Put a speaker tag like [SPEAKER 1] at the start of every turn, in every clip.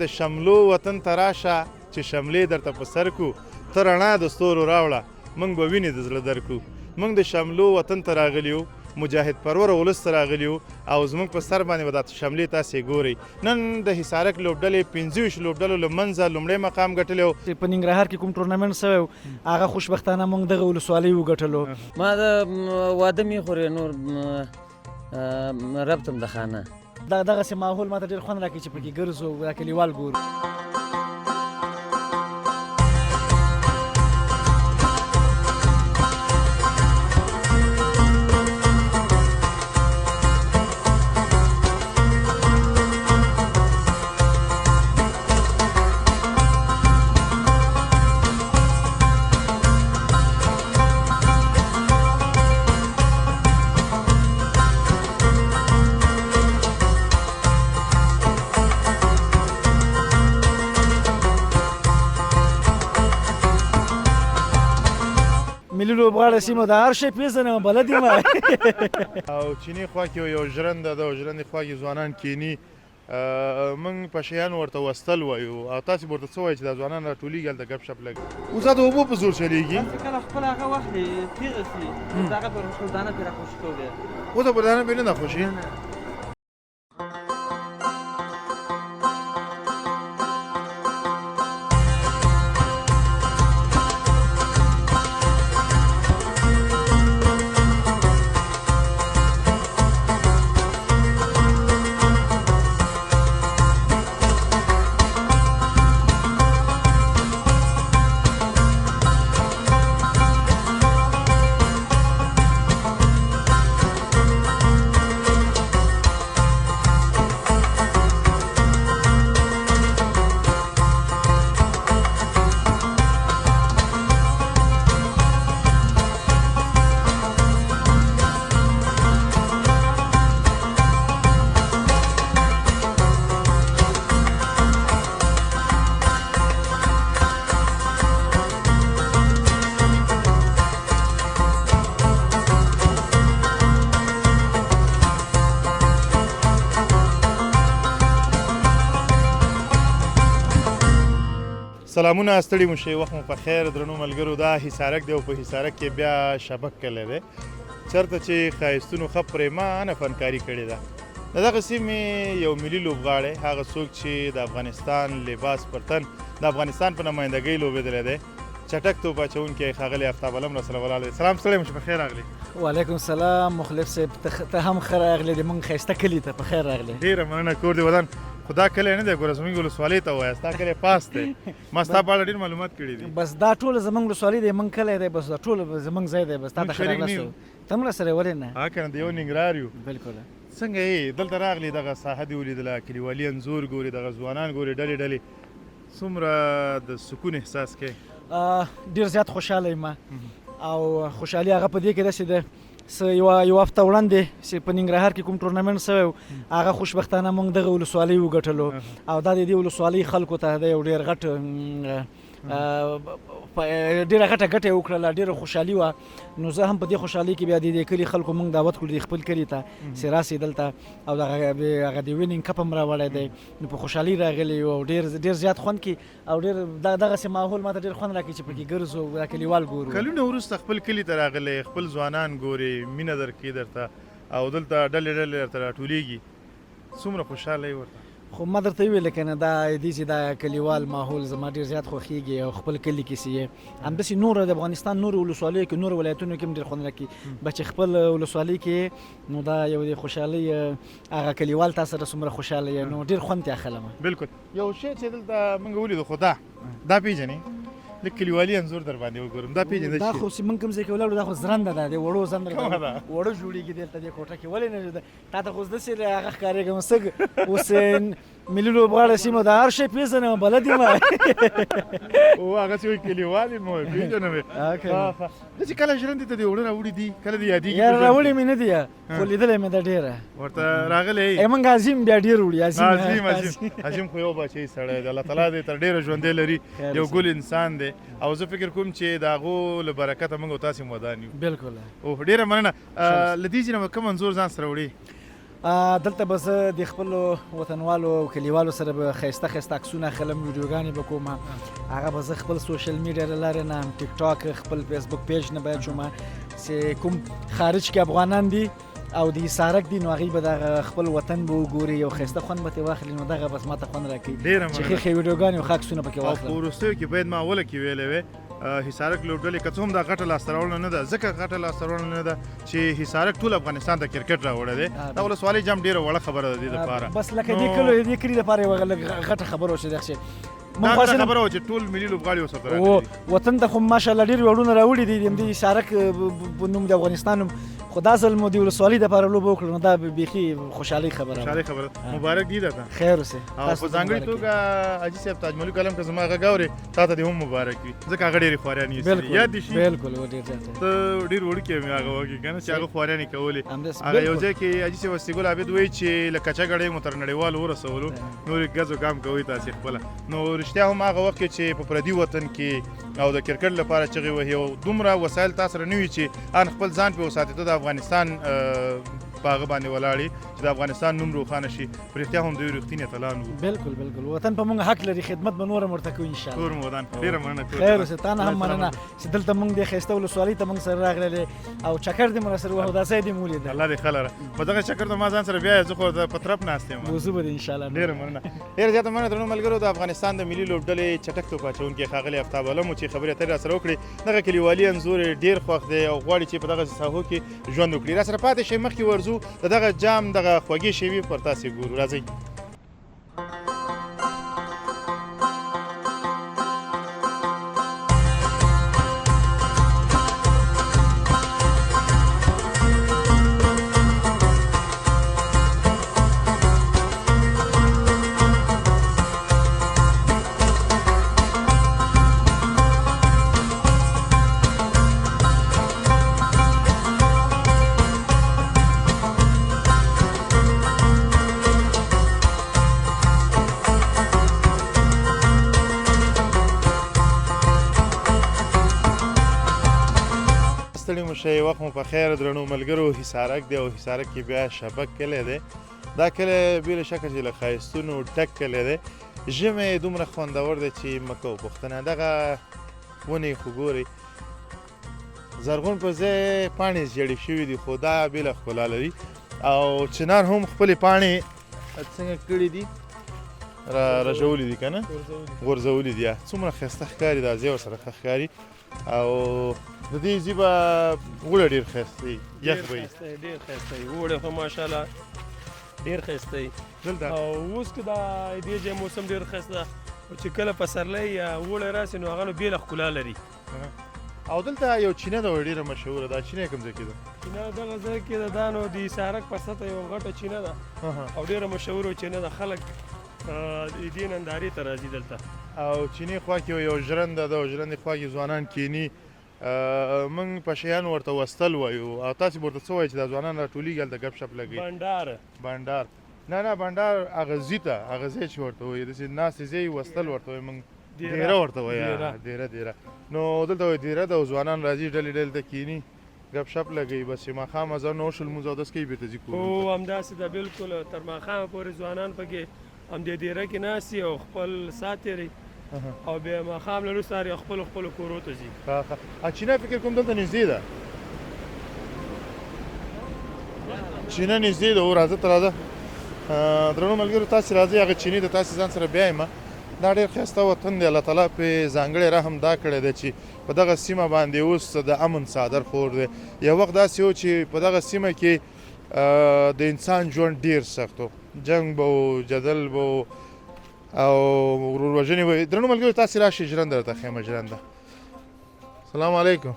[SPEAKER 1] د شملو وطن ته راشه چې شملې درته په سر کړو ته رڼا د ستورو راوړه موږ به وینې د زړه درکړو موږ د شملو وطن ته راغلي یو مجاهد پرور ولس ته راغلي یو او زموږ په سر باندې به دا شملې تاسې ګورئ نن د حصارک لوبډلې 25 لوبډلو له منځه لومړی مقام ګټلی و
[SPEAKER 2] په ننګرهار کې کوم ټورنمنټ شوی و هغه خوشبختانه موږ دغه ولسوالۍ وګټلو
[SPEAKER 3] ما د واده مې خورې نور ربطم د خانه
[SPEAKER 2] دغسې ماحول ما ته ډېر خوند راکوي چې پکې ګرځو دا کلیوال ګورو ملي لوبغاړی سیمه د هر شی پېژنم بلد یم
[SPEAKER 1] او چیني خوا کې یو ژرنده ده او ژرندې خوا کې ځوانان کیني موږ په شیانو ورته وستل وایو او تاسې به ورته څه وایئ چې دا ځوانان راټولېږي هلته ګپ شپ لګي اوس دا د اوبو په زور چلېږي
[SPEAKER 4] کله خپل هغه وخت دی تېره شي هغه پر خوشدانه پرې راخوشي کولی
[SPEAKER 1] اوس د بردانه پرې نه خوشي سلامونه ستړي مو شئ وخت مو په خیر درنو ملګرو دا حصارک دی او په حصارک کې بیا شبک کلی دی چېرته چې ښایستونو ښه پرېمانه فنکاري کړې ده د دغه سیمې یو ملي لوبغاړی هغه څوک چې د افغانستان لباس پر تن د افغانستان په نمایندګۍ لوبېدلی دی چټک توپ اچوونکی ښاغلی افتاب علم راسره ولاړ دی سلام ستړی مو چې په خیر راغلی
[SPEAKER 2] وعلیکم السلام مخلف صاحب ته هم ښه راغلی دی موږ ښایسته کلي ته په خیر راغلی
[SPEAKER 1] ډېره مننه کور دی ودان خو دا کلی نه دی ګوره زموږ ولسوالۍ ته ووایه ستا کلی پاس دی ما ستا په اړه ډېر معلومات کړي دي
[SPEAKER 2] بس دا ټول زموږ ولسوالۍ دی موږ کلی دی بس دا ټول زموږ ځای دی بس تا ته ښه راغلاست ته هم راسره ولې نه
[SPEAKER 1] ها که نه د یو ننګرهار یو
[SPEAKER 2] بلکل
[SPEAKER 1] څنګه یې دلته راغلي دغه ساحه دې ولیدله کلیوالي انځور ګوري دغه ځوانان ګوري ډلې ډلې څومره د سکون احساس کوې
[SPEAKER 2] ډېر زیات خوشحاله یم او خوشحالي هغه په دې کې داسې ده یو هفته وړاندې چې په ننګرهار کې کوم ټورنمنټ شوی و هغه خوشبختانه موږ دغه ولسوالۍ وګټلو او دا د دې ولسوالۍ خلکو ته د یو ډېر غټ ډېره غټه ګټه یې وکړله ډېره خوشحالي وه نو زه هم په دې خوشحالۍ کې بیا د دې کلي خلکو موږ دعوت کړو د خپل کلي ته چې راسئ دلته او هغه د وینینګ کپ هم راوړی دی نو په خوشحالۍ راغلی یو او ډېر زیات خوند کي او ډېر دغسې ماحول ما ته ډېر خوند راکوي چې پکې ګرځو دا کلیوال ګورو
[SPEAKER 1] کلونه وروسته خپل کلي ته راغلی خپل ځوانان ګوري مینه درکوي درته او دلته ډلې ډلې درته راټولېږي څومره خوشحاله یې ورته
[SPEAKER 2] خو ما درته وویل که نه دا دې چې دا کلیوال ماحول زما ډېر زیات خوښېږي او خپل کلي کې چې یې همداسې نور د افغانستان نورو ولسوالیو کې نورو ولایتونو کې هم ډېر خوند راکوي بس چې خپل ولسوالۍ کې نو دا یو د خوشحالۍ هغه کلیوال تا سره څومره خوشحاله یې نو ډېر خوند ترې اخلم
[SPEAKER 1] بلکل یو شی چې دلته موږ ولیدو خو دا پېژنې لږ کلیوالي انځور در باندې وګورم دا پېژنې
[SPEAKER 2] دا خو چې موږ کوم ځای کې ولاړو دا خو زرنده ده د وړو زنده وړو جوړېږي دلته دې کوټه کې ولې نه تا ته خو زه داسې هغه ښکارېږم سږ اوس ملي لوبغاړی سیمه د هر شی پېژنم بلد یم
[SPEAKER 1] او هغسې وایي کلیوال یم پېژنم داسې کله ژرندې ته دې وړه راوړي دي کله دې یادېږي
[SPEAKER 2] یاره راوړې مې نه دي خو لیدلی مې ده ډېره
[SPEAKER 1] ورته راغلی
[SPEAKER 2] موږ عظیم بیا ډېر وړي
[SPEAKER 1] عظیم خو یو بچی سړی دی الله تعالی دې تر ډېره ژوندی لري یو ګل انسان دی او زه فکر کوم چې د هغو له برکته موږ او تاسې ودان یو
[SPEAKER 2] بلکل
[SPEAKER 1] او ډېره مننه له دې ځای نه به کوم انځور ځان سره وړې
[SPEAKER 2] دلته به زه د خپلو وطنوالو او کلیوالو سره به ښایسته ښایسته عکسونه اخلم، ویډیوګانې به کوم. هغه به زه خپل سوشل میډیا له لارې نه، ټیک ټاک، خپل فیسبوک پیج نه به اچوم چې کوم خارج کې افغانان دي او د حصارک دي، نو هغوی به دغه خپل وطن به وګوري، یو ښایسته خوند به ترې واخلي. نو دغه بس ماته خوند راکوي چې ښې ښې ویډیوګانې او ښه عکسونه پکې
[SPEAKER 1] او په
[SPEAKER 2] واخلم.
[SPEAKER 1] وروستیو کې باید ما اوله کې ویلې وې حصارک لوبډلې که څه هم دا غټه لاسته راوړنه نه ده، ځکه غټه لاسته راوړنه نه ده چې حصارک ټول افغانستان ته کرکټ راوړی دی. دا ولسوالۍ جام ډېره وړه خبره ده دې دپاره.
[SPEAKER 2] بس لکه دې کلو دې کلي دپاره یوه غټه خبره وه چې دغه شی
[SPEAKER 1] دا غټه خبره وه چې ټول ملي لوبغاړي ورسره راغلي دي.
[SPEAKER 2] وطن ته خو ماشاءالله ډېر وړونه راوړي دي، د همدې حصارک په نوم د افغانستان نوم، خو دا ځل مو د ولسوالۍ دپاره لوبه وکړه، نو دا بیخي خوشحالۍ خبره
[SPEAKER 1] خبره. مبارک دي درته.
[SPEAKER 2] خیر اوسې.
[SPEAKER 1] او په ځانګړې توګه حاجي صاحب تاج ملک علم که زما غږ اورې، تا ته دې هم مبارک وي، ځکه هغه ډېرې خوارانې ایستلې. یاد دې شي؟
[SPEAKER 2] بلکل ډېر زیات.
[SPEAKER 1] ته ډېر وړوکی مې هغه وکړې که نه چې هغه خوارانې کولې. هغه یو ځای کې حاجي صاحب وسیګل عابد وایي چې له کچه ګړۍ مو تر نړیوالو ورسولو، نورې ګز و ګام کوئ تاسې خپله. نو رښتیا هم هغه وخت کې چې په پردي وطن کې او د کرکټ لپاره چغې وهي او دومره وسایل تا سره نه وي چې ان خپل ځان پې وساتې، ته د افغانستان په هغه باندې ولاړې چې د افغانستان نوم روښانه شي. په رښتیا هم دوی رښتینې اتلان وو.
[SPEAKER 2] بلکل وطن په موږ حق لري، خدمت به نور هم ورته کوو انشاءالله.
[SPEAKER 1] تور مودان ډېره مننه.
[SPEAKER 2] خیر اوسې، تا نه هم مننه چې دلته موږ د ښایسته ولسوالۍ ته موږ سره راغللې او چکر دې مو راسره وهو، دا ځای دې مو ولید.
[SPEAKER 1] الله دې ښه لره. په دغه چکر ته ما ځان سره بیایه، زه خو په طرف ناست یم.
[SPEAKER 2] وضو به دې انشاءالله.
[SPEAKER 1] ډېره مننه. ډېره زیاته مننه درنو ملګرو. د افغانستان د ملي لوبډلې چټک توپ اچوونکي ښاغلي افتاب علم چې خبرې اترې راسره وکړې. دغه کلیوالي انځور یې ډېر خوښ دی او غواړي چې په دغه ساحو کې ژوند وکړي. راسره پاتې شئ، مخکې ورځو د دغه جام دغه خوږې شیبې پر تاسې ګورو. راځئ. ستړي مو شئ، وخت مو په خیر درنو ملګرو. حصارک دی او حصارک کې بیا شبک کلی دی. دا کلی بې له شکه چې له ښایستونو ډک کلی دی. ژمی دومره خوندور دی چې مه کوو پوښتنه. دغه ونې خو ګورئ زرغون په ځای پاڼې زیړې شوي دي، خو دا بېله ښکلا لري. او چنار هم خپلې پاڼې څنګه کړي دي، رژولي دي که نه، غورځولي دي. څومره ښایسته ښکاري، دا ځای ورسره ښه ښکاري. او د دې ځي به اوړه ډېر ښایسته وي، یخ به وي.
[SPEAKER 5] ډېر ښایسته وي اوړه خو ماشاءالله ډېر ښایسته وي. او اوس که دا دې ځای موسم ډېر ښایسته ده، خو چې کله پسرلی یا اوړی راسي نو هغه نو بېله ښکلا لري.
[SPEAKER 1] او دلته یو چینه ده ډېره مشهوره ده. چینه کوم ځای کې ده؟
[SPEAKER 5] چینه دغه ځای کې ده، دا نو د حصارک په سطحه یوه غټه چینه ده او ډېره مشهوره چینه ده. خلک د دې نندارې ته راځي دلته.
[SPEAKER 1] او چینې خوا کې یو ژرنده ده او ژرندې خوا کې ځوانان کیني. موږ په شیان ورته وستل وایو، او تاسې به ورته څه وایئ چې دا ځوانان راټولېږي هلته ګپ شپ لګوي؟ بنډار. نه بنډار هغه ځي ته، هغه ځای چې ورته وایي داسې ناستې ځای وستل ورته وایي، موږ دیره ورته وایي. دیره. نو دلته وایي دیره ده او ځوانان راځي ډلې ډلې ته کیني، ګپ شپ لګوي. بس چې ماښام اذان وشو لمونځ اودس کوي بېرته ځي کورونو ته.
[SPEAKER 5] هو همداسې ده بلکل. تر ماښامه پورې ځوانان پکې همدې دیره کې ناست وي او خپل ساعت تېروي او بیا ماښام له وروسته هر یو خپلو کورو ته ځي.
[SPEAKER 1] چینه فکر کوم دلته نږدې ده. چینه نږدې ده. راځه ته راځه درنو ملګرو، تاسې راځئ هغه چینې ته تاسې ځان سره بیایم. دا ډېر ښایسته وطن دی. الله تعالی پرې ځانګړی رحم دا کړی دی چې په دغه سیمه باندې اوس د امن څادر خور دی. یو وخت داسې و چې په دغه سیمه کې د انسان ژوند ډېر سخت و، جنګ به و، جدل به و او ورور وژنې به وي. درنو ملګرو تاسې راشئ، ژرنده راته ښیمه ژرنده. سلام علیکم.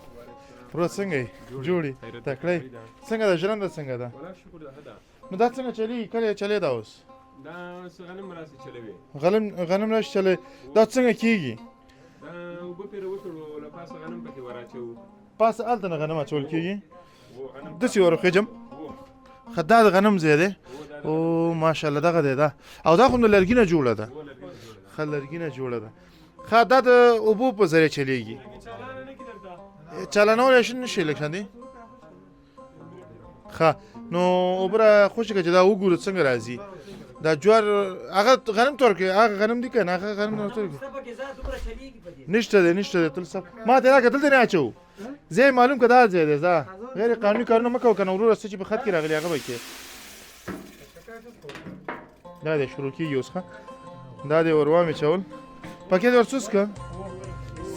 [SPEAKER 1] ورور څنګه یې؟ جوړ یې؟ تکړه یې؟ څنګه ده ژرنده څنګه ده؟ نو دا څنګه چلېږي؟ کله یې چلېده اوس؟
[SPEAKER 6] دا غنم راسي چلوي.
[SPEAKER 1] غنم راشي چلوي. دا څنګه کېږي؟
[SPEAKER 6] دا اوبه پرې وشړو، له پاسه غنم پکې وراچوو.
[SPEAKER 1] پاسه هلته نه غنم اچول کېږي؟ داسې ورخېجم. ښه دا د غنم ځای دی؟ او ماشاءالله دغه دی دا. او دا خو د لرګي نه جوړه ده؟ ښه لرګي نه جوړه ده. ښه دا د اوبو په ذریعه چلېږي؟ چالانولی نه شي لږ شاندې؟ ښه نو اوبره خوشې کړه چې دا وګورو څنګه راځي دا جوار هغه غنم تور کې هغه غنم دي که نه هغه غنم نه تور کې نشته دی تل صف ما ته راکړه دلته نه اچو زه یې معلوم که دا ځای دی ځه غیر قانوني کارونه مه کوه که نه وروره څه چې په خط کې راغلي هغه به کې دا دی شروع کېږي اوس ښه دا دی ور وامې چول پکې دې ور سوس که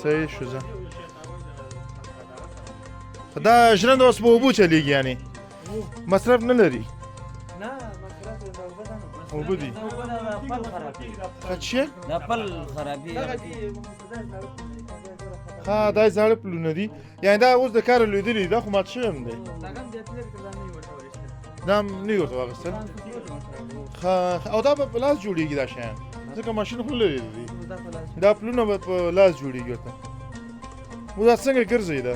[SPEAKER 1] صحیح شو ځه دا ژرنده اوس په اوبو چلېږي یعنې مصرف نه لري اوبه دي ښه څه
[SPEAKER 3] دا پل خرابي
[SPEAKER 1] ها دا زاړه پلونه دي یعنې دا اوس د کاره لوېدلي دا خو مات شوی هم دی دا هم نه وي ورته واخیستل او دا به په لاس جوړېږي دا شیان ځکه ماشین خو لرې دي دا پلونه به په لاس جوړېږي ورته اوس دا څنګه ګرځوي دا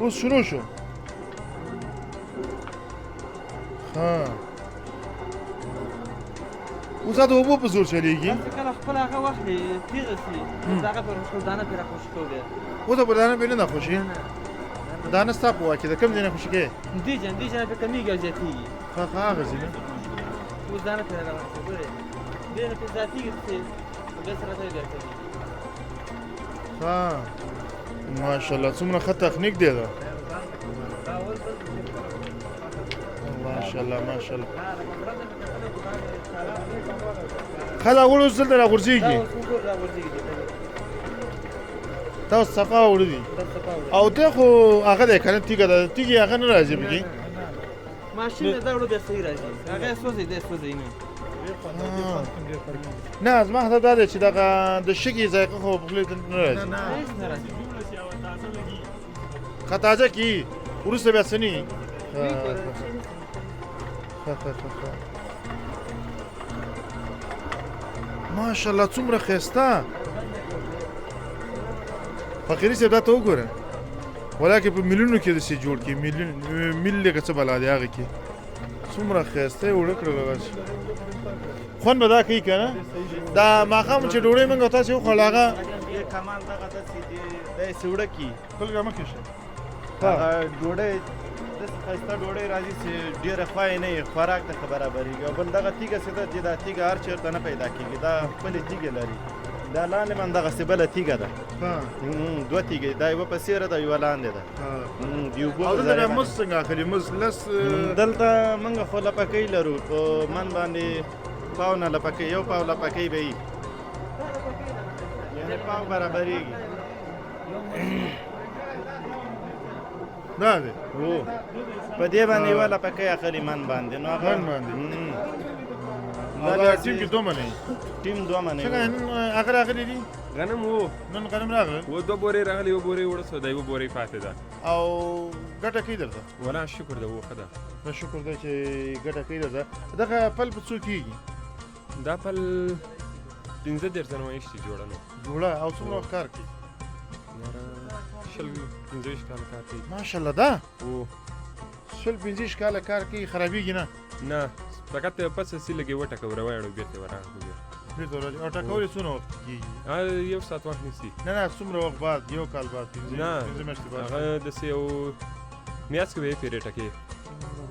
[SPEAKER 1] اوس شروع شو ها اوس دا د اوبو په زور چلېږي
[SPEAKER 4] کله خپل هغه وخت تیغه سي دغه پر خپل دانه پرې خوشې کوو بیا
[SPEAKER 1] اوس د دانه پرې نه خوشي دانه ستا په واکې د کوم ځای نه خوشي کوې
[SPEAKER 4] دې جان پرې کمیږي او زیاتېږي
[SPEAKER 1] هغه ځای نه
[SPEAKER 4] اوس دانه پرې راغله ګورې دې نه پرې زیاتېږي چې بیا سره ته بیا کوي
[SPEAKER 1] ها ماشاءالله څومره ښه تخنیک دی دا ماشاءالله ښه دا غوړ اوس دلته راغورځېږي دا اوس صفا اوړه دي او دی خو هغه دی که نه تیږه ده تیږې هغه نه راځي پکې
[SPEAKER 4] ماشین دا وړو بیا صحیح راځي هغه سوځي دی سوځي
[SPEAKER 1] نه زما هدف دا دی چې دغه د شګې ذایقه خو په خولې ته نه راځي ښه تازه کړي وروسته بیا څه نه ماشاءالله څومره ښایسته فقیري صاحب دا ته وګوره ولاکې په میلیونو کې داسې جوړ کړي میل لکه څه بلا دی هغې کې څومره ښایسته یې اوړه کړل هغه خوند به دا کوي که نه دا ماښام چې ډوډۍ موږ او تاسې وخوړل هغه
[SPEAKER 7] کمال دغه داسې داسې وړه کي
[SPEAKER 1] بلګه مه کېشه
[SPEAKER 7] هغه ډوډۍ داسې ښایسته ډوډۍ راځي چې ډېره ښه یې نه وي خوراک ته ښه برابرېږي او بل دغه تیږه چې ده چې دا تیږه هر چېرته نه پیدا کېږي دا خپلې تیږې لري دا لاندې باندې دغسې بله تیږه ده دوه تیږې دا یوه په سیره ده یوه لاندې ده
[SPEAKER 1] او دلته بیا مز څنګه اخلي مز لس
[SPEAKER 7] دلته موږ خو لپکۍ لرو په من باندې پاو نه لپکۍ یو پاو لپکۍ به وي یعنې پاو برابرېږي
[SPEAKER 1] دا دی
[SPEAKER 7] هو په دې باندې یوه لپکۍ اخلي من باندې نو هغه
[SPEAKER 1] من باندې دا ټیم کې دوه منې
[SPEAKER 7] ټیم دوه منې
[SPEAKER 1] څنګه نن هغه راغلي دي
[SPEAKER 6] غنم وو
[SPEAKER 1] نن غنم راغلل
[SPEAKER 6] و دوه بورې راغلي یوه بورې وړه سوه دا یوه بورې پاتې ده
[SPEAKER 1] او ګټه کوي درته
[SPEAKER 6] ولا شکر ده و ښه ده
[SPEAKER 1] ښه شکر دی چې ګټه کوي درته دغه پل په څو کېږي
[SPEAKER 6] دا پل 15 سنه وایشتي جوړه نو
[SPEAKER 1] جوړه او څومره وخت کار کوي
[SPEAKER 6] شل 15 کاله کار کوي
[SPEAKER 1] ماشاءالله دا
[SPEAKER 6] و
[SPEAKER 1] شل 15 کاله کار کوي خرابېږي نه
[SPEAKER 6] نه فقط پس سې لګې وټکو روانو بیرته ورغلو
[SPEAKER 1] بیرته راځي او ټکول یې څونه وخت کېږي
[SPEAKER 6] یو ساعت وخت نیسي
[SPEAKER 1] نه څومره وخت بعد یو کال بعد
[SPEAKER 6] نه
[SPEAKER 1] پنځه میاشتې بعد
[SPEAKER 6] هغه داسې یو میاشت کې به یې پیرې ټکې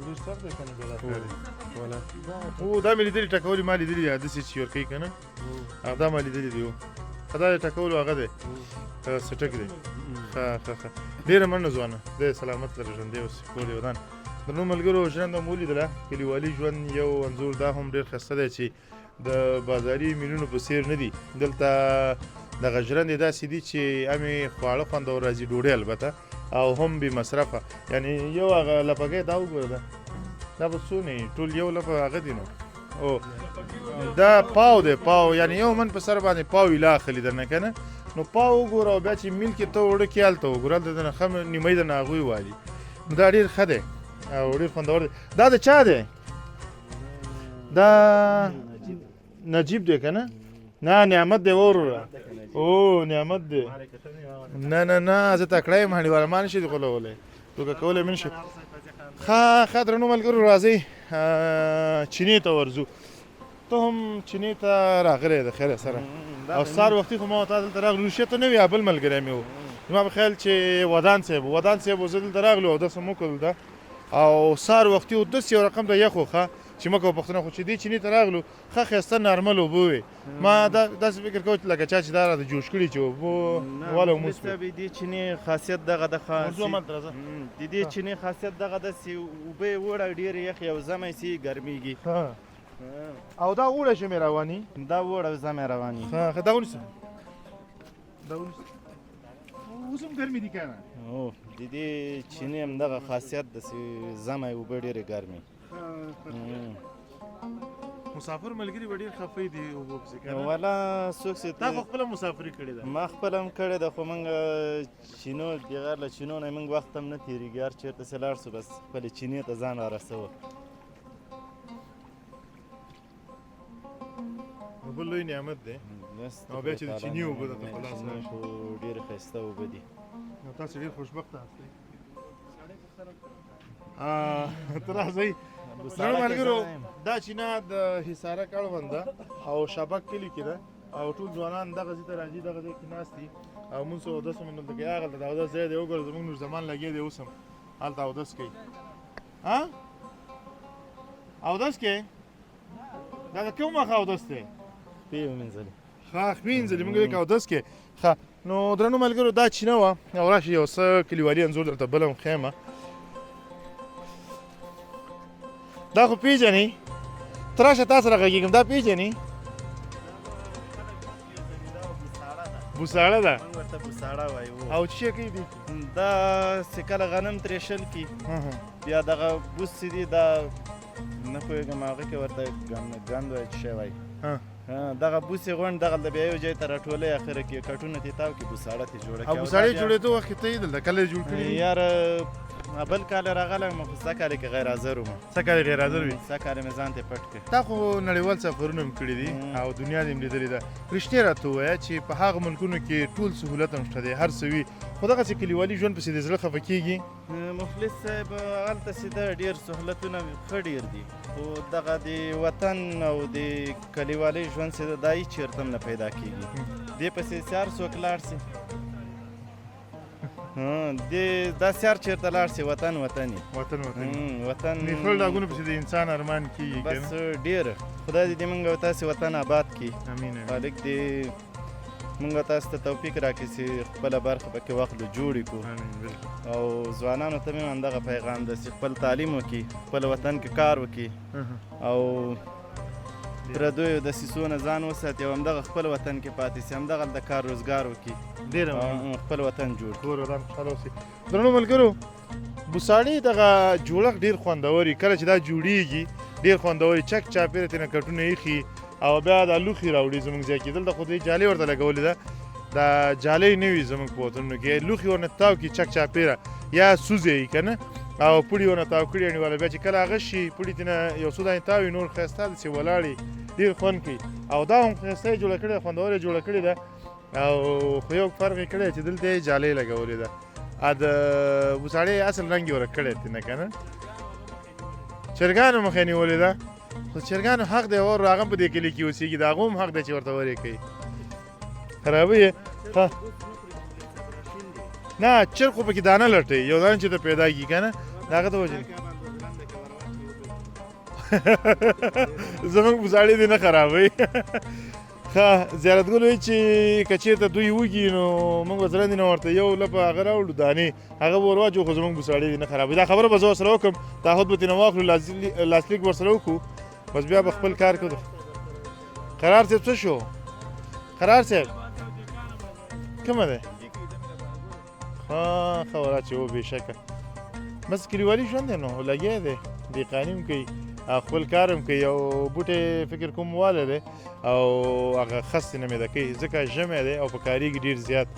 [SPEAKER 1] ډېر سخت دی که نه بیا دا کار دی.
[SPEAKER 6] ولا
[SPEAKER 1] او دا مې لیدلي ټکول ما لیدلي دی داسې چې ورکوي که نه هغه دا ما لیدلي دی دا د ټکولو هغه دی سټک دی ښه ډېره مننه ځوانه دی سلامت لره ژوندی اوسې کور دې ودان درنو ملګرو ژرنده مو ولیدله کلیوالي ژوند یو انځور دا هم ډېر ښایسته دی چې د بازاري میلونو په څېر نه دي دلته دغه ژرندې داسې دي چې همې خواړه خوندور راځي ډوډۍ البته او هم بې مصرفه یعنې یو هغه لپګی دا وګوره دا به څو نه ټول یو لپه هغه دي نو او دا پاو دی پاو یعنې یو من په سر باندې پاو ایله اخلي درنه که نه نو پاو وګوره او بیا چې میل کې ته اوړه کې هلته وګوره هلته د نه ښه نیمۍ د نه هغوی والي نو دا ډېر ښه دی او ډېر خوندور دی دا د چا دی دا نجیب دی که نه نه نعمت دی وروره او نعمت دی نه زه تکړه یم هنډیواله ما نشي دي غولولی توګه کولی مې نشي ښه درنو ملګرو راځئ چینې ته ورځو ته هم چینې ته راغلی د خیره سره او سهار وختي خو ما تا دلته راغلو روسیې ته نه وي بل ملګری مې و زما په خیال چې ودان صاحب زه دلته راغلو اودس مو وکړو دلته او سهار وختي اودس یو رقم ته یخ و ښه چې موږ پوښتنه خو چې دې چینې ته راغلو ښه ښایسته نارمل اوبه وې ما داسې فکر کوم لکه چا چې دا راته جوړ کړي چې اوبه والا اوموس
[SPEAKER 7] دې چینې خاصیت دغه د د دې چینې خاصیت دغه د چې اوبه یې وړه ډېرې یخې او زمی سي ګرمېږي
[SPEAKER 1] او دا اوړه چې مې رواني
[SPEAKER 7] دا وړه زمی رواني
[SPEAKER 1] ښه دا ونیسه اوس هم ګرمې دي که نه
[SPEAKER 7] د دې چینې همدغه خاصیت د چې زمی اوبه ډېرې ګرمې
[SPEAKER 1] مسافر ملګري به ډېر خفه دي اوبو پسې که نه
[SPEAKER 7] والا څوک چې
[SPEAKER 1] تا خو خپله مسافري کړې ده
[SPEAKER 7] ما خپله هم کړې ده خو موږ چینو دغه له چینو نه موږ وخت هم نه تېرېږي هر چېرته چې لاړ شو بس خپلې چینې ته ځان رارسوه
[SPEAKER 1] اوبه لوی نعمت دی او بیا چې د چیني اوبه درته په لاس راشي
[SPEAKER 7] خو ډېرې ښایسته اوبه دي
[SPEAKER 1] نو تاسو ډېر خوشبخته یاستئ ته راځئ درنو ملګرو دا چینه د حصارک اړوند ده او شابک کلي کې ده او ټول ځوانان دغه ځای ته راځي دغه ځای کې ناست دي او مونځ اودس هم دلته کوي هغلته د اودس ځای دی وګوره زموږ نور زمان لګیا دی اوس هم هلته اودس کوي اودس کوې دا د کوم وخت اودس دی
[SPEAKER 7] پې ومینځلې
[SPEAKER 1] ښه مینځلې موږ لیک اودس کې ښه نو درنو ملګرو دا چینه وه او راشي یو څه کلیوالي انځور درته بل هم ښیم دا خو پیژنې ته راشه تا سره غږېږم دا پیژنې بوساړه ده
[SPEAKER 7] موږ ورته بوساړه وایو
[SPEAKER 1] او څه شی کوي دي
[SPEAKER 7] دا چې کله غنم ترېشل کي بیا دغه بوس چې دي دا نه پوهېږم هغه کې ورته ګند وایي څه شی وایي دغه بوس یې غونډ دغه د بیا یو ځای ته راټولوي اخره کې کټونه ترې تاو کړي بوساړه ترې جوړه کړي
[SPEAKER 1] او بوساړې جوړېدو وخت کې ته یې دلته کله جوړ کړي
[SPEAKER 7] یاره بل کال راغلی یم خو سږ کال کې غیر حاضر وم
[SPEAKER 1] څه کال غیر حاضر وي
[SPEAKER 7] سږ کال مې ځان ته پټ کړ
[SPEAKER 1] تا خو نړیوال سفرونه هم کړي دي او دنیا دې هم لیدلې ده رښتیا راته ووایه چې په هغه ملکونو کې ټول سهولت هم شته دی هر څه وي خو دغسې کلیوالي ژوند پسې د زړه خفه کېږي
[SPEAKER 7] مفلس صاحب هلته چې ده ډېر سهولتونه ښه ډېر دي خو دغه د وطن او د کلیوالي ژوند چې ده دا هېڅ چېرته هم نه پیدا کېږي دې پسې چې هر څوک لاړ شي دا سیار چېرته لاړ شي وطن وطن
[SPEAKER 1] وطن
[SPEAKER 7] وطن
[SPEAKER 1] خپل ډاګونو پسې د انسان ارمان کېږي
[SPEAKER 7] بس ډېر خدای دې موږ او تاسې وطن آباد کړي
[SPEAKER 1] امین
[SPEAKER 7] خالق دې موږ تاسو ته توفیق راکړي چې خپله برخه پکې واخلو جوړې کړو او ځوانانو ته مې همدغه پیغام ده چې خپل تعلیم وکړي خپل وطن کې کار وکړي او پردیو دسیسو نه ځان وساتي او همدغه خپل وطن کې پاتې شي همدغه د کار روزګار وکړي خپل وطن جوړ
[SPEAKER 1] ټول وطن خوشحاله اوسي درنو ملګرو بوساړې دغه جوړښت ډېر خوندور وي کله چې دا جوړېږي ډېر خوندور وي چک چاپېره ترې نه کټونه ایښي او بیا دا لوښي راوړي زموږ ځای کې دلته خو دې جالۍ ورته لګولې ده دا جالۍ نه وي زموږ په وطنونو کې لوښي ورنه تاو کړي چک چاپېره یا سوځي یې که نه او پوړي ورنه تاو کړي انډیواله بیا چې کله هغه شي پوړي ترې نه یو څو دانې تاو وي نور ښایسته داسې ولاړې ډېر خوند کوي او دا هم ښایسته یې جوړه کړې ده خوندوره یې جوړه کړې ده او خو یو فرق یې کړی چې دلته یې جالۍ لګولې ده د بوساړې اصل رنګ یې ورک کړی دی نه که نه چرګانو مخه یې نیولې ده خو چرګانو حق دی اور هغه هم په دې کلي کې اوسېږي د هغو هم حق دی چې ورته ور یې کوي خرابوي یې نه چرګ خو پکې دانه لټوي یو دانه چې ته پیدا کړي که نه د هغه د وجې زموږ بوساړې دې نه خرابوي ښه زیارتګل وایي چې که چېرته دوی وږي نو موږ به زړه دي نه ورته یو لپه هغه راوړو دانې هغه به ور واچوو خو زموږ بوساړې دې نه خرابوي دا خبره به زه ورسره وکړم تعهد به ترېنه واخلو لاسلیک ورسره وکړو بس بیا به خپل کار کوو قرار صاحب څه شو قرار صاحب کومه دی ښه وراچوي او بېشکه بس کلیوالي ژوند دی نو لګیا دی دهقاني هم کوي خپل کار هم کوي او بوټی فکر کوم والی دی او هغه خستې نه میده کوي ځکه ژمی دی او په کارېږي ډېر زیات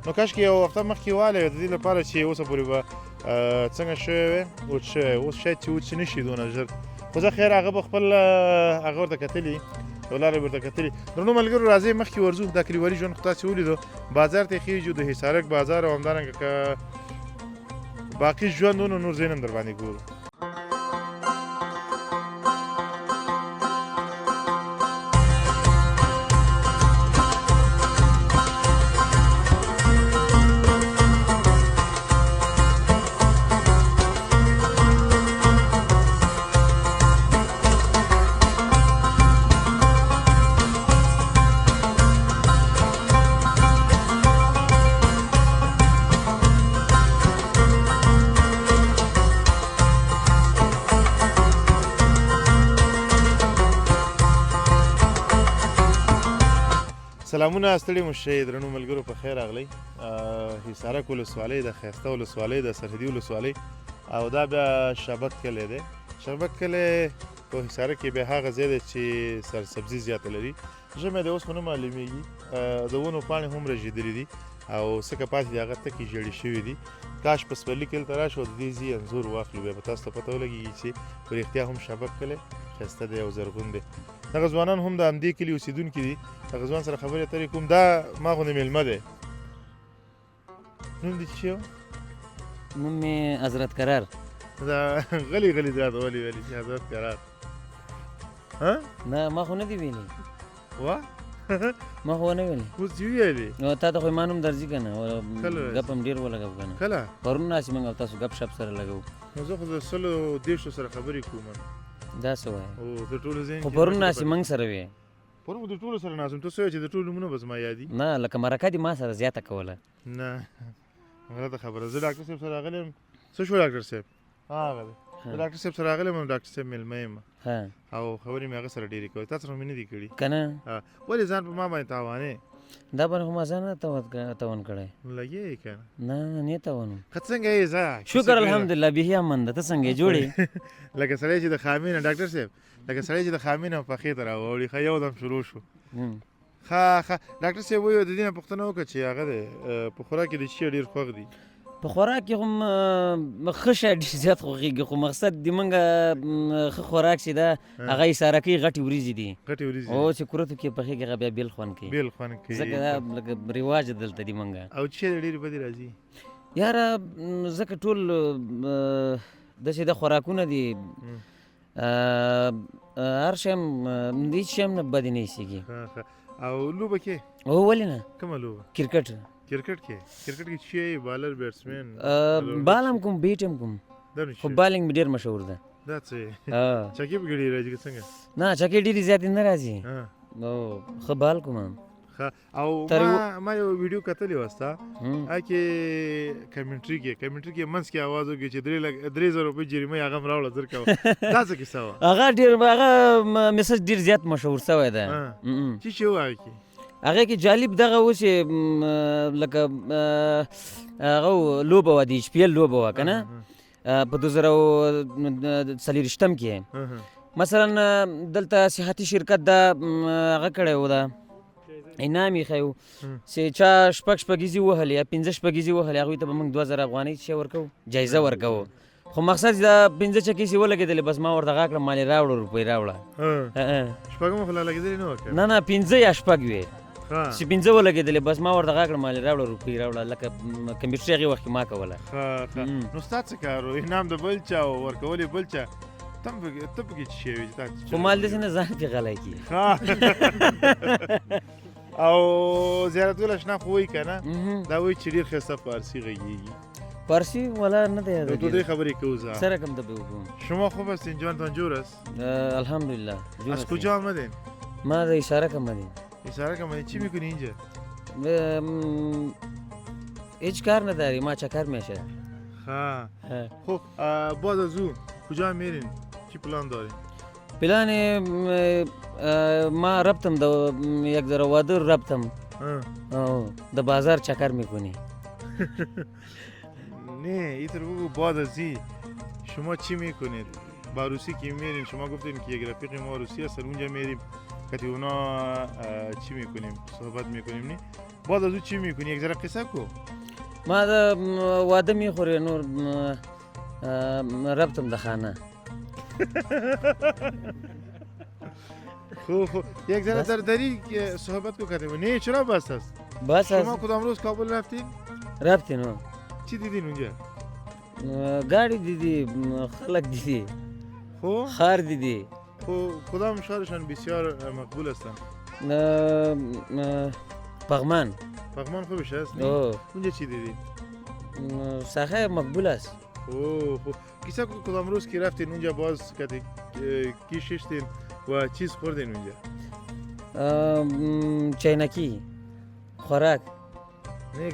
[SPEAKER 1] نو کاشکې یو هفته مخکې والی وی د دې لپاره چې اوسه پورې به څنګه شوی وی اوچ شوی اوس شاید چې اوچ نه شي دونه ژر خو زه خیر هغه به خپل هغه ورته کتلي یو لاره به ورته کتلي درنو ملګرو راځئ مخکې ورځو دا کلیوالي ژوند خو تاسې ولیدو بازار ته خېږو د حصارک بازار او همدارنګه که باقي ژوندونه نور ځای نه هم در باندې ګورو سلامونه ستړي مو شئ درنو ملګرو په خیر راغلی حصارک ولسوالۍ د ښایسته ولسوالۍ د سرحدي ولسوالۍ او دا بیا شبک کلی دی شبک کلی په حصارک کې بیا هغه ځای دی چې سرسبزي زیاته لري ژمی دی اوس خو نه معلومیږي د ونو پاڼې هم رژېدلي دي او څه که پاتې دي هغه تکې ژیړې شوي دي کاش په سپرلي کې دلته راشو د دې ځای انځور واخلو بیا به تاسو ته پته ولګېږي چې په رښتیا هم شبک کلی ښایسته دی او زرغون دی دغه ځوانان هم د همدې کلي اوسېدونکي دي دغه ځوان سره خبرې اترې کوم دا ما غوندې میلمه دی نوم دې څه و
[SPEAKER 3] نوم مې حضرت قرار
[SPEAKER 1] دا غلی غلی راته ولې چې حضرت قرار ها
[SPEAKER 3] نه ما خو نه دي ویلي
[SPEAKER 1] وا
[SPEAKER 3] ما خو ونه ویلي
[SPEAKER 1] اوس دې ویلې
[SPEAKER 3] نو تا ته خو ما نوم درځي که نه
[SPEAKER 1] کله
[SPEAKER 3] ګپ هم ډېر ولګوو که نه
[SPEAKER 1] کله
[SPEAKER 3] پرون راسي موږ او تاسو ګپ شپ سره لګوو
[SPEAKER 1] نو زه خو د سلو دېرشو سره خبرې کوم
[SPEAKER 3] دا څه وایه
[SPEAKER 1] او د ټولو ذهن
[SPEAKER 3] خو پرون راسي موږ سره وې
[SPEAKER 1] پرون مو د ټولو سره ناست وم ته څه وایې چې د ټولو نومونه به زما یادي
[SPEAKER 3] نه لکه مرکه دې ما سره زیاته کوله
[SPEAKER 1] نه غلطه خبره زه ډاکټر صاحب سره راغلی یم څه شو ډاکټر صاحب هغه دی زه ډاکټر صاحب سره راغلی یم ډاکټر صاحب میلمه یم او خبرې مې هغه سره ډېرې کوي تا سره مې نه دي کړي
[SPEAKER 3] که نه
[SPEAKER 1] ولې ځان په ما باندې تاوانې
[SPEAKER 3] دا باندې خو ما ځان نه توان کړی
[SPEAKER 1] لګې که
[SPEAKER 3] نه نه توانم
[SPEAKER 1] ښه څنګه یې ځه
[SPEAKER 3] شکر الحمدلله بیخي امن ده ته څنګه یې جوړې
[SPEAKER 1] لکه سړی چې د خامي نه ډاکټر صاحب لکه سړی چې د خامي نه پخې ته راوړي ښه یو دم شروع شو ښه ډاکټر صاحب وایي د دې نه پوښتنه وکړه چې هغه دی په خوراک کې د شي ډېر خوښ دي
[SPEAKER 3] په خوراک کې هم ښه شی ډېر زیات خوښېږي خو مقصد د موږ ښه خوراک چې ده هغه حصارکۍ غټې وریجې دي
[SPEAKER 1] غټې وریجې
[SPEAKER 3] او چې کورتو کې پخېږي هغه بیا بیل خوند کوي
[SPEAKER 1] بیل خوند کوي
[SPEAKER 3] ځکه دا لکه رواج دلته دي موږ
[SPEAKER 1] او چې ډېرې بدې راځي
[SPEAKER 3] یاره ځکه ټول داسې د خوراکونه دي هر شی هم هېڅ شی هم نه بدې نه ایسېږي
[SPEAKER 1] او لوبه کې
[SPEAKER 3] او ولې نه
[SPEAKER 1] کومه لوبه
[SPEAKER 3] کرکټ
[SPEAKER 1] کرکټ کې چې بالر بیټسمین
[SPEAKER 3] بال هم کوم بیټ هم کوم خو بالینګ مې ډېر مشهور ده
[SPEAKER 1] دا څه چکې پکې ډېرې راځي که څنګه
[SPEAKER 3] نه چکې ډېرې زیاتې نه راځي او ښه بال کوم
[SPEAKER 1] او ما یو ویډیو کتلی وه ستا هغه کې کمنټري کې منځ کې آواز وکړي چې 3000 روپۍ جریمه هغه هم راوړه زر کوه دا څه کیسه وه
[SPEAKER 3] هغه میسج ډېر زیات مشهور شوی ده
[SPEAKER 1] چې و هغه کې
[SPEAKER 3] هغه کې جالب دغه و چې لکه هغه لوبه وه د ایچ پی ایل لوبه وه که نه په 2024 کې مثلا دلته صحتي شرکت دا هغه کړی و دا انعام یې ښی و چې چا شپږ ایزي وهلې یا 5 ایزي وهلې هغوی ته به موږ 2000 افغانۍ شی ورکوو جایزه ورکوو خو مقصد دا 5 چکې ولګېدلې بس ما ورته غاکړه مالې راوړه روپۍ راوړه
[SPEAKER 1] شپږم خو لا لګېدلې نه وه
[SPEAKER 3] نه 5 یا 6 وې چې 5 ولګېدلې بس ما ورته غاکړه مالې راوړه روپۍ راوړه لکه کمپیوټر هغې وخت کې ما کوله
[SPEAKER 1] نو ستا څه کار و انعام د بل چا و ورکول یې بل چا ته پکې څه شی وې
[SPEAKER 3] خو مال داسې نه ځان پې غلی کړي
[SPEAKER 1] او زیارت ګل اشنا خو وایي که نه دا وایي چې ډېر ښایسته فارسي غږېږي
[SPEAKER 3] فارسی والا نه دی
[SPEAKER 1] تو دې خبرې کوو زه
[SPEAKER 3] سر رقم دبه بگم
[SPEAKER 1] شما خوب هستین جوانتان جور است
[SPEAKER 3] الحمدلله
[SPEAKER 1] از کجا آمدین
[SPEAKER 3] ما در اشارک آمدیم
[SPEAKER 1] اشارک آمدین چی میکنی اینجا
[SPEAKER 3] هیچ کار نداری ما چکر میشه
[SPEAKER 1] خب بعد از او کجا میرین چی پلان دارین
[SPEAKER 3] پلان ما رفتم یک ذره واده رفتم در بازار چکر میکنی
[SPEAKER 1] نه ایتر بگو بعد از این شما چی میکنید با روسی که میرین شما گفتین که یک رفیق ما روسی هستن اونجا میریم که اونا چی میکنیم صحبت میکنیم نه بعد از اون چی میکنی یک ذره قصه کو
[SPEAKER 3] ما دا واده میخوری نور رفتم در خانه
[SPEAKER 1] خوب یک ذره در دری صحبت کو کردیم نه چرا بس است
[SPEAKER 3] بس است
[SPEAKER 1] شما کدام روز کابل رفتین
[SPEAKER 3] رفتین
[SPEAKER 1] چی دیدین اونجا
[SPEAKER 3] گاڑی دیدی خلق دیدی خار دیدی
[SPEAKER 1] کدام شهرشان بسیار مقبول هستن
[SPEAKER 3] پغمان
[SPEAKER 1] خوبش هست اونجا چی دیدی
[SPEAKER 3] ساخه مقبول است
[SPEAKER 1] کیسا کدام روز که رفتین اونجا باز کی ششتین و چیز خوردین اونجا
[SPEAKER 3] چینکی خوراک
[SPEAKER 1] نه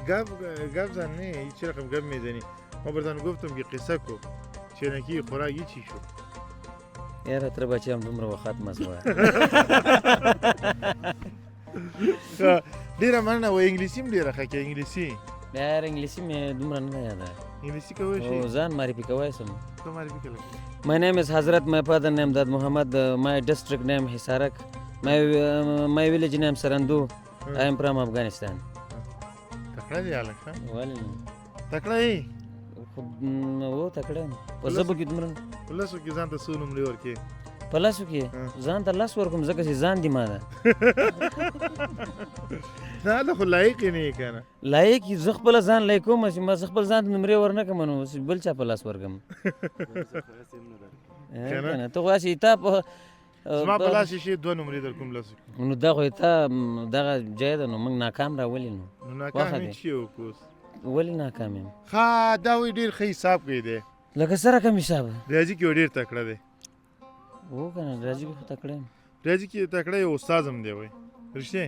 [SPEAKER 1] گپ زن نه هیچ رقم گپ میزنی ما برتان گفتم که قصه کو چینکی خوراکی چی شد
[SPEAKER 3] یاره تر بچه هم دومره وخت مزوه
[SPEAKER 1] ډېره مننه. و انګلیسي هم ډېره ښه کې انګلیسي
[SPEAKER 3] یار انګلیسي مې دومره نه ده یاده.
[SPEAKER 1] انګلیسي کوی شي؟
[SPEAKER 3] ځان معرفي کوی سم.
[SPEAKER 1] ته معرفي کړه.
[SPEAKER 3] My name is Hazrat. My father name Dad Muhammad. My district name Hisarak. My village name Sarandu. I am from Afghanistan.
[SPEAKER 1] تکړه دی هلک ښه.
[SPEAKER 3] ولې نه؟
[SPEAKER 1] تکړه یې؟
[SPEAKER 3] و تکړه یم. په ژبو کې دومره
[SPEAKER 1] په لسو کې ځان ته څو نومرې ورکړې؟
[SPEAKER 3] په لسو کې ځان ته لس ورکوم ځکه چې ځان دي ما ده.
[SPEAKER 1] نه هلته خو لایق یې نه یې که نه.
[SPEAKER 3] لایق یې زه خپله ځان لایق کوم چې ما زه خپل ځان ته نومرې ور نه کړم نو بل چا په لاس ورکړم. که نه ته خو هسې تا په
[SPEAKER 1] زما په لاس یې شي 2 نومرې در کوم لسو کې.
[SPEAKER 3] نو دا خو تا دغه ځای ده نو موږ ناکام راولي نو.
[SPEAKER 1] نو ناکام هېڅ شي وکړو اوس.
[SPEAKER 3] ولې ناکام یم؟
[SPEAKER 1] ښه دا وایي ډېر ښه حساب کوي دی.
[SPEAKER 3] لکه سره کم حساب
[SPEAKER 1] ریاضي کې ډېر تکړه دی.
[SPEAKER 3] و که نه ریاضي کې خو تکړه یم.
[SPEAKER 1] ریاضي کې تکړه یو استاد هم دی وایي رښتیا؟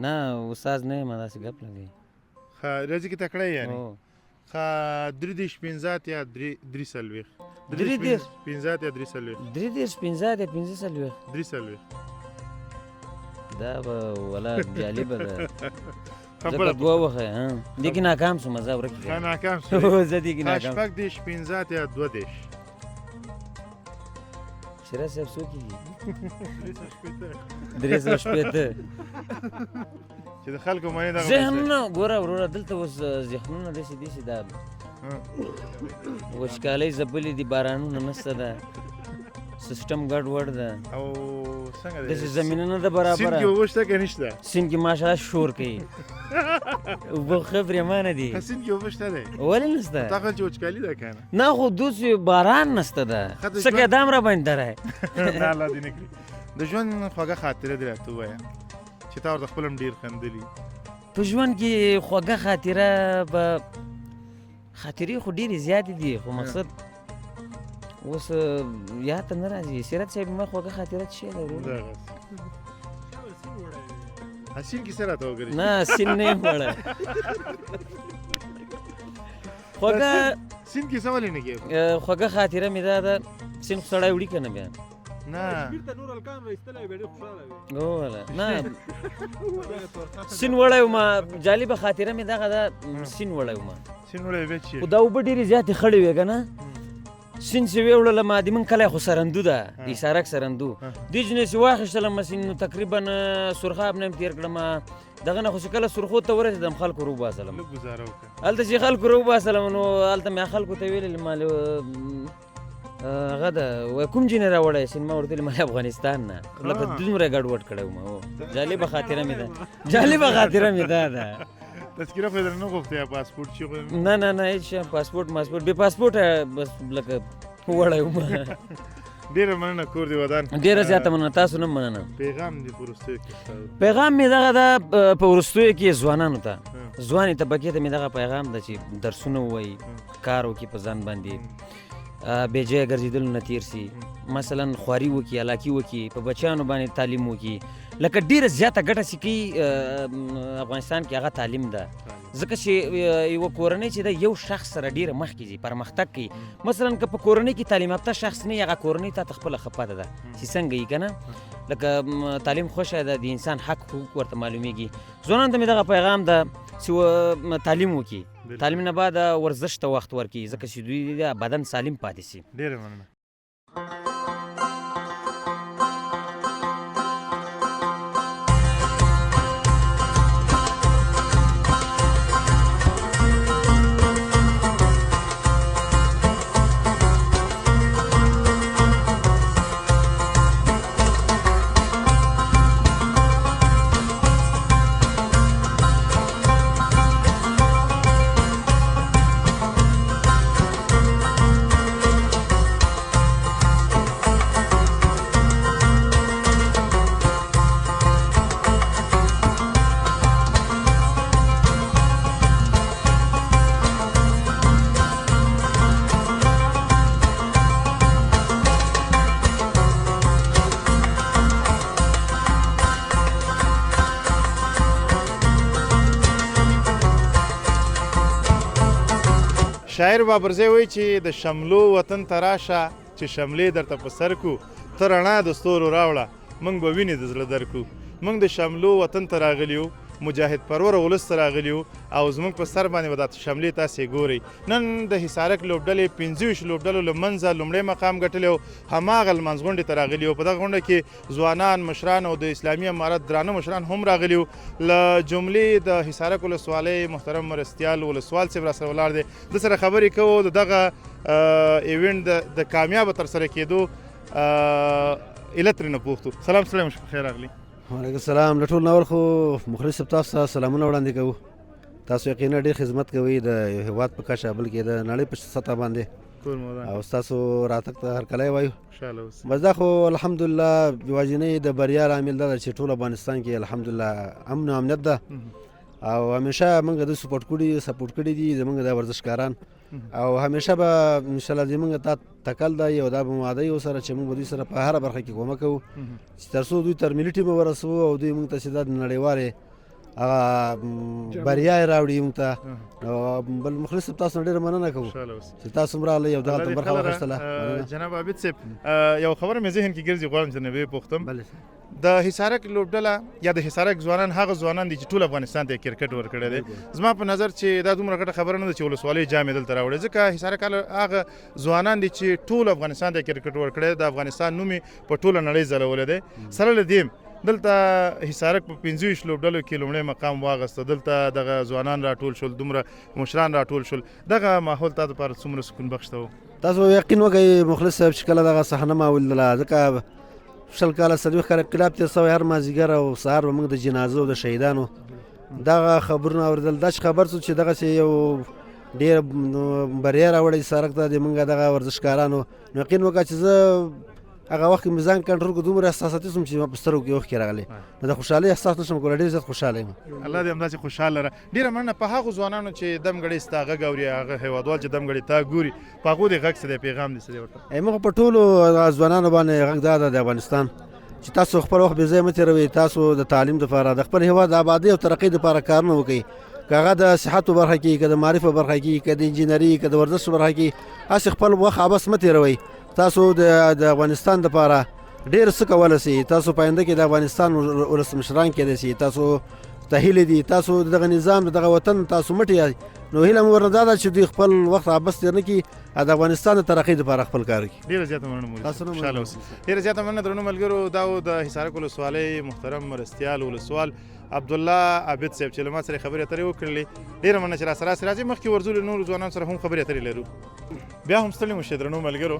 [SPEAKER 3] نه استاد نه یم داسې ګپ لګوي.
[SPEAKER 1] ښه ریاضي کې تکړه یې یعنې؟
[SPEAKER 3] هو.
[SPEAKER 1] ښه 3 15 یا 3 څلوېښت.
[SPEAKER 3] 3
[SPEAKER 1] 15 یا 3 څلوېښت.
[SPEAKER 3] 3 15 یا 15 څلوېښت.
[SPEAKER 1] 3 څلوېښت.
[SPEAKER 3] دا به ولا جالبه ده.
[SPEAKER 1] خبره
[SPEAKER 3] ځکه دوه وخه دې کې ناکام شوم زه ورک
[SPEAKER 1] ښه ناکام
[SPEAKER 3] زه دې کې ناکام.
[SPEAKER 1] شپږ دېرش 15 یا 2 دېرش.
[SPEAKER 3] شیراز صاحب څو کېږي؟ 380.
[SPEAKER 1] چې د خلکو منې دغه
[SPEAKER 3] ذهنونه ګوره وروره دلته اوس ذهنونه داسې داسې دا وچکالۍ ځپلي دي بارانونه نشته ده سیسټم ګډ وډ ده
[SPEAKER 1] او څنګه دی
[SPEAKER 3] داسې زمینه نه ده برابره.
[SPEAKER 1] سیند کې اوبه شته که نشته؟
[SPEAKER 3] سیند کې ماشاءالله شور کوي اوبه ښه پرېمانه دي.
[SPEAKER 1] سیند کې اوبه شته دی؟
[SPEAKER 3] ولې نشته؟
[SPEAKER 1] تا خو چې وچکالي ده که نه؟
[SPEAKER 3] نه خو دوسې باران نشته ده څه کې دام را باندې دری.
[SPEAKER 1] نه الله دې نه کړي. د ژوند خوږه خاطره دې راته ووایه چې تا ورته خپل هم ډېر خندلي.
[SPEAKER 3] په ژوند کې خوږه خاطره به خاطرې خو ډېرې زیاتې دي خو مقصد اوس یاد ته نه راځي. سیرت صاحب ما خوږه خاطره څه شی ده ورور؟
[SPEAKER 1] سیند کې څه راته وګورې؟
[SPEAKER 3] نه سیند نه یم وړی. خوږه
[SPEAKER 1] سیند کې څه ولې نه کېږي؟
[SPEAKER 3] خوږه خاطره مې دا ده سیند خو سړی وړي که نه بیا؟
[SPEAKER 1] نه
[SPEAKER 3] اوله نه سیند وړی وم جالبه خاطره مې دغه ده سیند وړی وم
[SPEAKER 1] سیند وړی بیا چې
[SPEAKER 3] خو دا اوبه ډېرې زیاتې خړې وې که نه سیند چې ویې وړله ما د موږ کلی خو سرندو ده د حصارک سرندو دې جنې چې واخېستلم سیند نو تقریبا سرخاب نه م تېر کړم دغه نه خو چې کله سرخو ته ورسېدم خلکو روباسلم
[SPEAKER 1] لږ ګزاره وکړه.
[SPEAKER 3] هلته چې خلکو روباسلم نو هلته مې خلکو ته ویلل ما هغه ده وایي کوم جینۍ راوړی سیند ما ورته ویل ما افغانستان نه لکه دومره ګډوډ کړی وم. هو جالبه خاطره مې ده جالبه خاطره مې دا ده.
[SPEAKER 1] تذکره خو یې درنه غوښته یا پاسپورټ چې خو
[SPEAKER 3] نه نه نه هېڅ شی پاسپورټ ماسپورټ بې پاسپورټه بس لکه وړی وم.
[SPEAKER 1] ډېره مننه کور دې ودان.
[SPEAKER 3] ډېره زیاته مننه تاسو نه مننه.
[SPEAKER 1] پیغام دې په وروستیو کې
[SPEAKER 3] پیغام مې دغه ده په وروستیو کې ځوانانو ته ځوانې طبقې ته مې دغه پیغام ده چې درسونه ووایي کار وکړي په ځان باندې بې ځایه ګرځېدلو نه تېر سي مثلا خواري وکړي علاقي وکړي په بچیانو باندې تعلیم وکړي لکه ډېره زیاته ګټه چې کوي افغانستان کې هغه تعلیم ده ځکه چې یوه کورنۍ چې ده یو شخص سره ډېره مخکې ځي پرمختګ کوي مثلا که په کورنۍ کې تعلیم یافته شخص نه وي هغه کورنۍ تا ته خپله ښه پته ده چې څنګه یي که نه لکه تعلیم خوښه ده د انسان حق حقوق ورته معلومیږي ځوانانو ته مې دغه پیغام ده چې تعلیم وکړي تعلیم نه بعد ورزش ته وخت ورکړي ځکه چې دوی بدن سالم پاتې سي.
[SPEAKER 1] ډېره مننه. شاعر بابرزی وایي چې د شملو وطن ته راشه چې شملې درته په سر کو ته رڼا د ستورو راوړه موږ به وینې د زړه درکو موږ د شملو وطن ته راغلي یو، مجاهد پرور ولس ته راغلي یو او زموږ په سر باندې به دا شملې تاسې ګورئ. نن د حصارک لوبډلې 25 لوبډلو له منځه لومړی مقام ګټلی او هماغه لمانځ غونډې ته راغلي وو. په دغه غونډه کې ځوانان، مشران او د اسلامي امارت درانه مشران هم راغلي وو. له جملې د حصارک ولسوالۍ محترم مرستیال ولسوال صاحب راسره ولاړ دی، د سره خبرې کوو د دغه ایونټ د کامیابه ترسره کېدو علت ترېنه پوښتو. سلام سلام په خیر راغلي.
[SPEAKER 8] وعلیکم السلام. له ټول ناول خو مخلص صاحب تاسو ته سلامونه وړاندې کوو. تاسو یقینا ډېر خدمت کوئ د هېواد په کچه بلکې د نړۍ په سطح باندې او ستاسو راتګ ته هرکلی وایو. بس دا خو الحمدلله یوازینۍ د بریا لامل دا ده چې ټول افغانستان کې الحمدلله امن او امنیت ده او همیشه موږ د سپورټ کړي دي زموږ د ورزشکاران او همیشه به انشاءالله زموږ دا تکل دی او دا به مو وعده یو سره چې موږ به دوی سره په هره برخه کې کومک کوو چې تر څو دوی تر ملي ټیم ورسوو او دوی موږ ته چې دا نړیوالې هغه بریا یې راوړي موږ ته. بل مخلص صاحب تاسو نه ډېره مننه کوو چې تاسو هم راغلئ او دغلته برخه واخیستله.
[SPEAKER 1] جناب عابد صاحب یو خبره مې ذهن کې ګرځي، غواړم چې نبی پوښتم. د حصارک لوبډله یا د حصارک ځوانان هغه ځوانان دي چې ټول افغانستان ته کرکټ ورکړی دی. زما په نظر چې دا دومره ګټه خبره نه ده چې ولسوالۍ جام یې دلته راوړی، ځکه حصارک هغه ځوانان دي چې ټول افغانستان ته کرکټ ورکړی دی، د افغانستان نوم یې په ټوله نړۍ ځلولی دی. سره له دې دلته حصارک په 25 لوبډلو کې لومړی مقام واغسته، دلته دغه ځوانان راټول شول، دومره مشران راټول شول، دغه ماحول تا دپاره څومره سکون بخښته و؟
[SPEAKER 8] تاسو یقین وکړئ مخلص صاحب چې کله دغه صحنه ما ولیدله، ځکه 40 کاله 40 کاله انقلاب تېر سوی، هر مازدیګر او سهار به موږ د جنازو او د شهیدانو دغه خبرونه اورېدل. دا چې خبر شو چې دغسې یو ډېر بریا راوړی حصارک ته د موږ دغه ورزشکارانو، نو یقین وکړه چې زه هغه وخت کې مې ځان کنټرول کړو، دومره احساساتي شوم چې زما په سترګو کې اوښکې راغلې، نو د خوشحالۍ احساس نه شم کولی، ډېر زیات خوشحاله یم.
[SPEAKER 1] الله دې همداسې خوشحاله لره. ډېره مننه. په هغو ځوانانو چې دم ګړی ستا غږ اوري، هغه هېوادوال چې دم ګړی تا ګوري، په هغو دې غږ څه دی، پیغام دې څه دی ورته؟
[SPEAKER 8] موږ په ټولو ځوانانو باندې غږ دا ده د افغانستان چې تاسو خپل وخت بې ځایه مه تېروئ، تاسو د تعلیم دپاره د خپل هېواد د آبادۍ او ترقۍ دپاره کارونه وکړئ، که هغه د صحت په برخه کې، که د معارف په برخه کې، که د انجینري، که د ورزش په برخه کې، هسې خپل وخت عبث مه تېروئ. تاسو د افغانستان دپاره ډېر څه کولی شئ، تاسو په آینده کې د افغانستان ولسمشران کېدی شئ، تاسو ته هیلې دي، تاسو دغه نظام دغه وطن تاسو مټ یاست، نو هیله مې ورنه دا ده چې دوی خپل وخت عبث تېر نه کړي، د افغانستان د ترقۍ دپاره خپل کار وکړي.
[SPEAKER 1] ډېره زیاته مننه مولوي صاحب، خوشحاله اوسئ. ډېره زیاته مننه درنو ملګرو. دا و د حصارک ولسوالۍ محترم مرستیال ولسوال عبدالله عابد صاحب چې له ما سره خبرې اترې وکړلې. ډېره مننه چې راسره راځئ. مخکې ورځو له نورو ځوانانو سره هم خبرې اترې لرو. بیا هم ستړي مو شئ درنو ملګرو.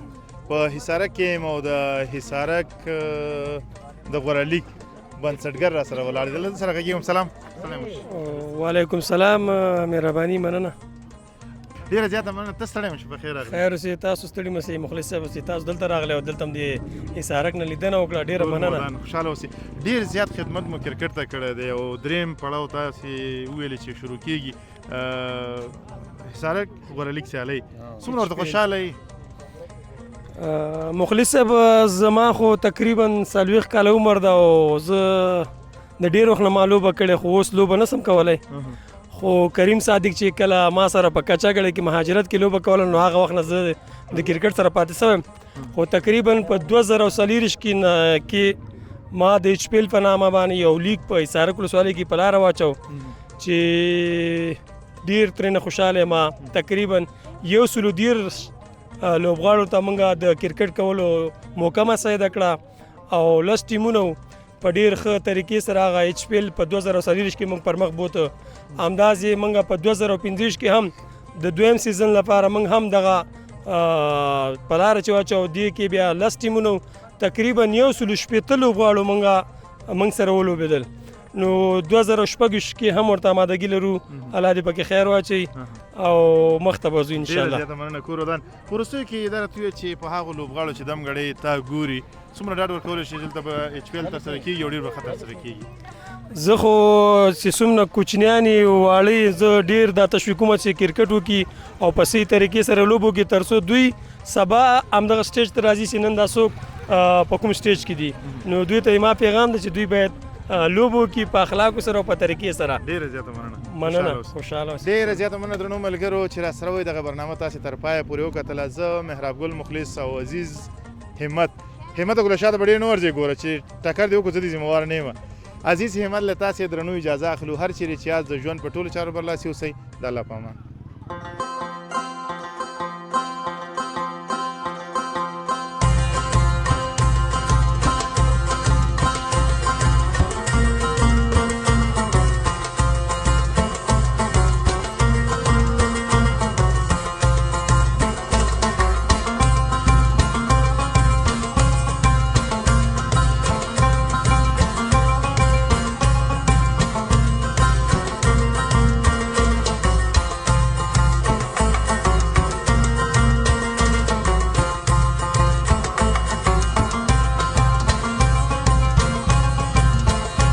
[SPEAKER 1] په حصارک کې یم او د حصارک د غوره لیګ بنسټګر راسره ولاړ دی، دلته سره غږېږم. سلام.
[SPEAKER 5] وعلیکم السلام. مهرباني، مننه.
[SPEAKER 1] ډېره زیاته مننه. ته ستړی مه شې، په خیر راغلې.
[SPEAKER 5] خیر اوسې، تاسو ستړي مه شئ. مخلص صاحب اوسې، تاسو دلته راغلی او دلته هم د حصارک نه لیدنه وکړه، ډېره مننه.
[SPEAKER 1] خوشحاله اوسئ. ډېر زیات خدمت مو کرکټ ته کړی دی او درېیم پړاو تاسې وویلې چې شروع کېږي حصارک غوره لیګ سیالۍ، څومره ورته خوشحاله یې؟
[SPEAKER 5] مخلص صاحب زما خو تقریبا 40 کاله عمر ده او زه د ډېر وخت نه ما لوبه کړې، خو اوس لوبه نسم کولی. خو کریم صادق چې کله ما سره په کچاګړې کې مهاجرت کې لوبه کوله، نو هغه وخت نه زه د کرکټ سره پاتې شوی. خو تقریبا په 2040 کې ما د ایچ پی ایل په نامه باندې یو لیګ په حصارک ولسوالۍ کې په لاره واچو چې ډېر ترېنه خوشحاله یم. تقریبا 113 لوبغاړو ته موږ د کرکټ کولو موقع مساعده کړه او 10 ټیمونه په ډېر ښه طریقې سره هغه ایچ پی ایل په 2040 کې موږ پر مخ بوته. همداسې موږ په 2025 کې هم د دویم سیزن لپاره موږ هم دغه په لاره چې واچو، دې کې بیا 10 ټیمونه تقریبا 160 لوبغاړو موږ سره ولوبېدل. نو 2026 کې هم ورته آمادګي لرو، الله دې پکې خیر واچوي او مخ ته به ځو انشاءالله.
[SPEAKER 1] ډېره زیاته مننه. کور ودان په وروستیو کې دا راته ووایه چې په هغو لوبغاړو چې دم ګړی تا ګوري، څومره ډاډ ورکولی شي دلته به ایچ پی ایل ترسره کېږي او ډېر به ښه ترسره کېږي؟
[SPEAKER 5] زه خو چې څومره کوچنیان واړه زه ډېر دا تشویق کوم چې کرکټ وکړي او په صحیح طریقې سره لوبو کې، تر څو دوی سبا همدغه سټیج ته راځي چې نن دا څوک په کوم سټیج کې دي. نو دوی ته ما پیغام دی چې دوی باید لوبو کې په اخلاقو سره او په طریقې سره.
[SPEAKER 1] ډېره زیاته مننه.
[SPEAKER 5] خوشحاله اوسئ.
[SPEAKER 1] ډېره زیاته مننه درنو ملګرو چې راسره وئ. دغه برنامه تاسې تر پایه پورې وکتله. زه محراب ګل مخلص او عزیز همت ګلشاته به ډېر نه ورځې ګوره چې ټکر دې وکړو، زه دې ذمهوار نه یم. عزیز همت له تاسې درنو اجازه اخلو هر چیرې چې یاست د ژوند په ټولو چارو برلاسي اوسئ د الله په امان